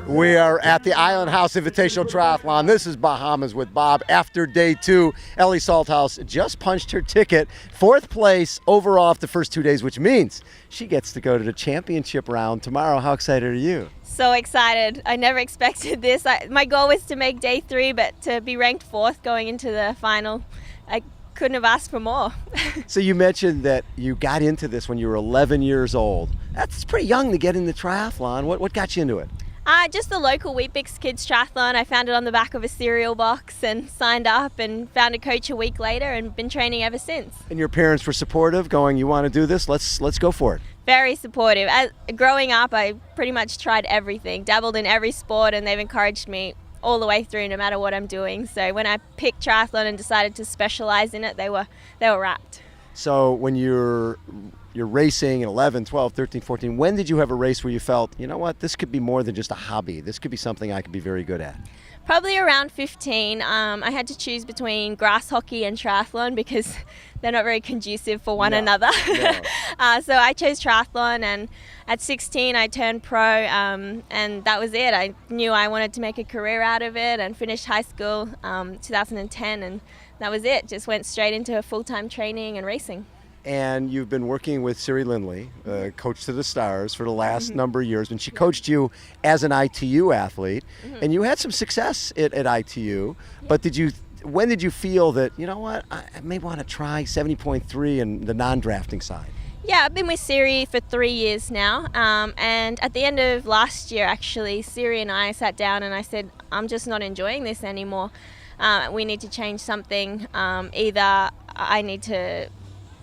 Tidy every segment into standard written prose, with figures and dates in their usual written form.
We are at the Island House Invitational Triathlon. This is Bahamas with Bob. After day 2, Ellie Salthouse just punched her ticket. 4th place overall after the first 2 days, which means she gets to go to the championship round tomorrow. How excited are you? So excited. I never expected this. My goal was to make day 3, but to be ranked 4th going into the final, I couldn't have asked for more. So you mentioned that you got into this when you were 11 years old. That's pretty young to get into triathlon. What got you into it? Just the local Weet-Bix Kids Triathlon. I found it on the back of a cereal box and signed up and found a coach a week later and been training ever since. And your parents were supportive, going, you want to do this? Let's go for it. Very supportive. Growing up, I pretty much tried everything, dabbled in every sport, and they've encouraged me all the way through no matter what I'm doing. So when I picked triathlon and decided to specialize in it, they were wrapped. So when you're racing at 11, 12, 13, 14, when did you have a race where you felt, you know what, this could be more than just a hobby. This could be something I could be very good at? Probably around 15. I had to choose between grass hockey and triathlon because they're not very conducive for one another. No. So I chose triathlon, and at 16 I turned pro, and that was it. I knew I wanted to make a career out of it and finished high school 2010, and that was it. Just went straight into full-time training and racing. And you've been working with Siri Lindley, Coach to the Stars, for the last number of years. And she coached you as an ITU athlete, and you had some success at ITU. But when did you feel that, you know what, I may want to try 70.3 and the non-drafting side? Yeah, I've been with Siri for 3 years now, and at the end of last year, actually, Siri and I sat down and I said, I'm just not enjoying this anymore. We need to change something. Either I need to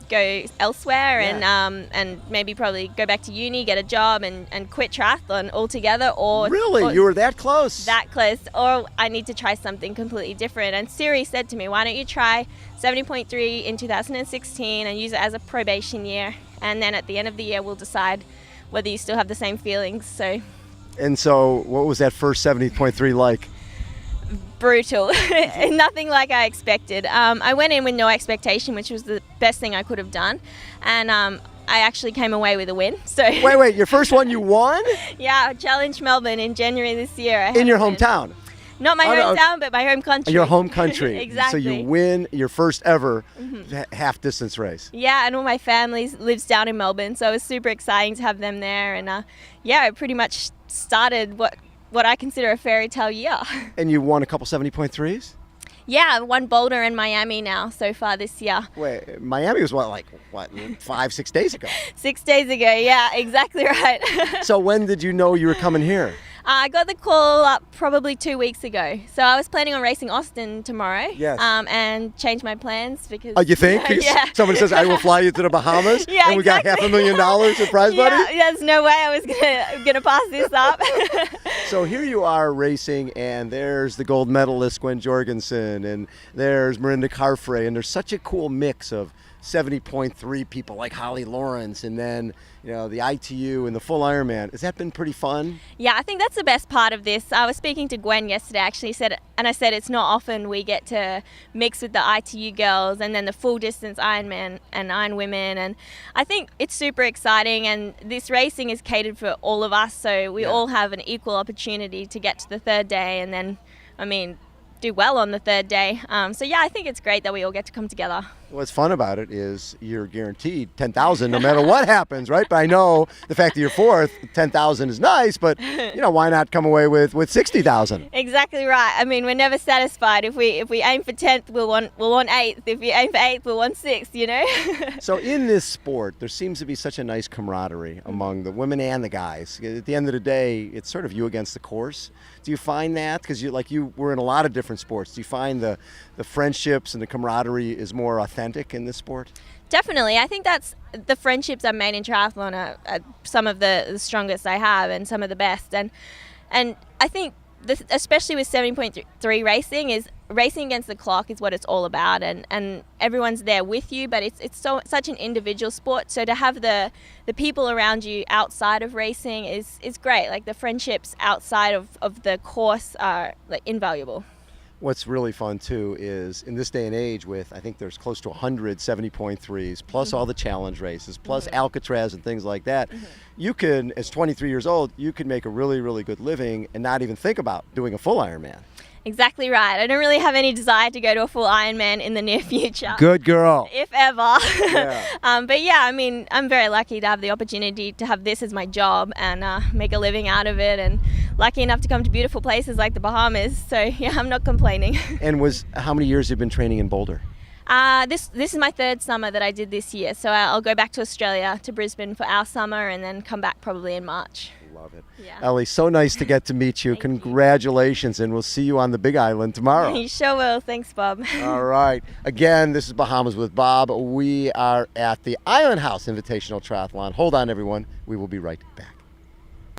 go elsewhere and maybe probably go back to uni, get a job and quit triathlon altogether, or you were that close? That close, or I need to try something completely different. And Siri said to me, why don't you try 70.3 in 2016 and use it as a probation year, and then at the end of the year we'll decide whether you still have the same feelings. So what was that first 70.3 like? Brutal. Nothing like I expected. I went in with no expectation, which was the best thing I could have done, and I actually came away with a win. So wait, your first one you won? Yeah, Challenge Melbourne in January this year. In your hometown? Not my hometown, but my home country. Your home country. Exactly. So you win your first ever half-distance race. Yeah, and all my family lives down in Melbourne, so it was super exciting to have them there, and it pretty much started what I consider a fairy tale year. And you won a couple 70.3s? Yeah, I won Boulder and Miami now so far this year. Wait, Miami was 5-6 days ago? 6 days ago, yeah, exactly right. So when did you know you were coming here? I got the call up probably 2 weeks ago. So I was planning on racing Austin tomorrow. Yes. And changed my plans because... Oh, you think? Yeah. Somebody says, I will fly you to the Bahamas, yeah, and we exactly. got $500,000 in prize money? Yeah, there's no way I was gonna pass this up. So here you are racing, and there's the gold medalist Gwen Jorgensen, and there's Marinda Carfrae, and there's such a cool mix of 70.3 people like Holly Lawrence, and then the ITU and the full Ironman. Has that been pretty fun? Yeah, I think that's the best part of this. I was speaking to Gwen yesterday, actually, I said it's not often we get to mix with the ITU girls and then the full distance Ironman and Iron Women, and I think it's super exciting, and this racing is catered for all of us, so we all have an equal opportunity to get to the third day and then, do well on the third day. I think it's great that we all get to come together. What's fun about it is you're guaranteed 10,000 no matter what happens, right? But I know the fact that you're 4th, 10,000 is nice, but why not come away with 60,000? Exactly right. We're never satisfied. If we aim for 10th, we'll want 8th. If we aim for 8th, we'll want 6th. So in this sport, there seems to be such a nice camaraderie among the women and the guys. At the end of the day, it's sort of you against the course. Do you find that? Because you were in a lot of different sports. Do you find the friendships and the camaraderie is more authentic in this sport? Definitely. I think that's the friendships I've made in triathlon are some of the strongest I have and some of the best. And I think especially with 70.3 racing is racing against the clock is what it's all about, and everyone's there with you, but it's such an individual sport, so to have the people around you outside of racing is great. Like the friendships outside of the course are invaluable. What's really fun too is in this day and age with, I think there's close to 100 70.3s, plus all the challenge races, plus Alcatraz and things like that. You can, as 23 years old, you can make a really, really good living and not even think about doing a full Ironman. Exactly right. I don't really have any desire to go to a full Ironman in the near future. Good girl. If ever. Yeah. But yeah, I mean, I'm very lucky to have the opportunity to have this as my job and make a living out of it, and lucky enough to come to beautiful places like the Bahamas. So yeah, I'm not complaining. And how many years have you been training in Boulder? This is my third summer that I did this year. So I'll go back to Australia, to Brisbane for our summer, and then come back probably in March. Love it. Yeah. Ellie, so nice to get to meet you. Thank you. Congratulations, and we'll see you on the Big Island tomorrow. You sure will. Thanks, Bob. All right. Again, this is Bahamas with Bob. We are at the Island House Invitational Triathlon. Hold on, everyone. We will be right back.